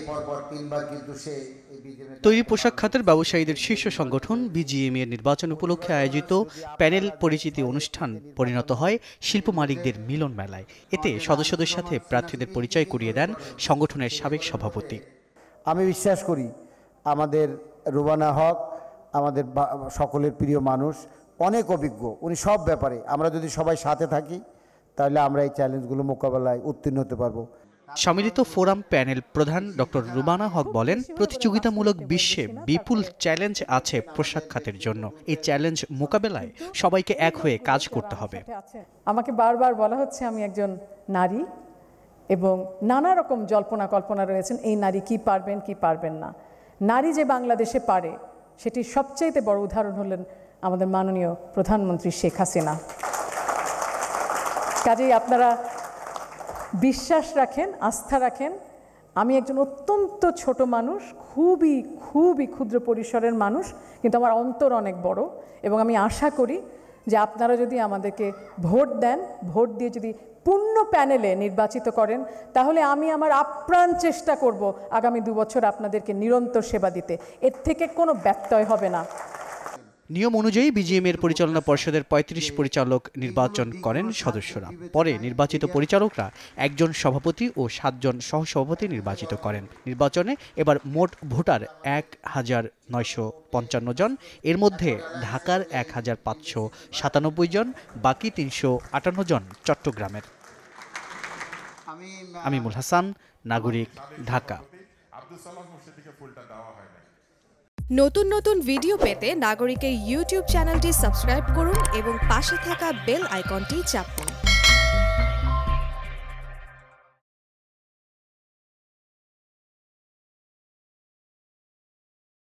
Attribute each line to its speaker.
Speaker 1: পরপর 3 বার কিন্তু সে
Speaker 2: তৈরি পোশাক খাতের ব্যবসায়ীদের শীর্ষ সংগঠন বিজিএমইএ এর নির্বাচন উপলক্ষে আয়োজিত প্যানেল পরিচিতি অনুষ্ঠান পরিণত হয় শিল্প মালিকদের মিলন মেলায়। এতে সদস্যদের সাথে প্রার্থীদের পরিচয় করিয়ে দেন সংগঠনের সাবেক সভাপতি।
Speaker 1: আমি বিশ্বাস করি আমাদের রুবানা হক আমাদের সকলের প্রিয় মানুষ, অনেক অভিজ্ঞ উনি সব ব্যাপারে। আমরা যদি সবাই সাথে থাকি তাহলে আমরা এই চ্যালেঞ্জগুলো মোকাবেলায় উত্তীর্ণ হতে পারবো।
Speaker 2: সম্মিলিত ফোরাম প্যানেল প্রধান ডক্টর রুবানা হক বলেন, প্রতিযোগিতামূলক বিশ্বে বিপুল চ্যালেঞ্জ আছে পোশাক খাতের জন্য। এই চ্যালেঞ্জ মোকাবেলায় সবাইকে এক হয়ে কাজ করতে হবে।
Speaker 3: আমাকে বারবার বলা হচ্ছে আমি একজন নারী এবং নানা রকম জল্পনা কল্পনা রয়েছেন এই নারী কি পারবেন কি পারবেন না। নারী যে বাংলাদেশে পারে সেটি সবচেয়ে বড় উদাহরণ হলেন আমাদের মাননীয় প্রধানমন্ত্রী শেখ হাসিনা। কাজেই আপনারা বিশ্বাস রাখেন, আস্থা রাখেন। আমি একজন অত্যন্ত ছোট মানুষ, খুবই খুবই ক্ষুদ্র পরিসরের মানুষ, কিন্তু আমার অন্তর অনেক বড় এবং আমি আশা করি যে আপনারা যদি আমাদেরকে ভোট দেন, ভোট দিয়ে যদি পূর্ণ প্যানেলে নির্বাচিত করেন, তাহলে আমি আমার আপ্রাণ চেষ্টা করব আগামী 2 বছর আপনাদেরকে নিরন্তর সেবা দিতে। এর থেকে কোনো ব্যত্যয় হবে না।
Speaker 2: নিয়ম অনুযায়ী বিজিএমইএ পরিচালনা পর্ষদের 35 পরিচালক নির্বাচন করেন সদস্যরা। পরে নির্বাচিত পরিচালকরা একজন সভাপতি ও 7 জন সহসভাপতি নির্বাচিত করেন। নির্বাচনে এবার মোট ভোটার 1955 জন। এর মধ্যে ঢাকার 1597 জন, বাকি 358 জন চট্টগ্রামের। আমিমুল হাসান, নাগরিক, ঢাকা।
Speaker 4: নতুন নতুন ভিডিও পেতে নাগরিকের ইউটিউব চ্যানেলটি সাবস্ক্রাইব করুন এবং পাশে থাকা বেল আইকনটি চাপুন।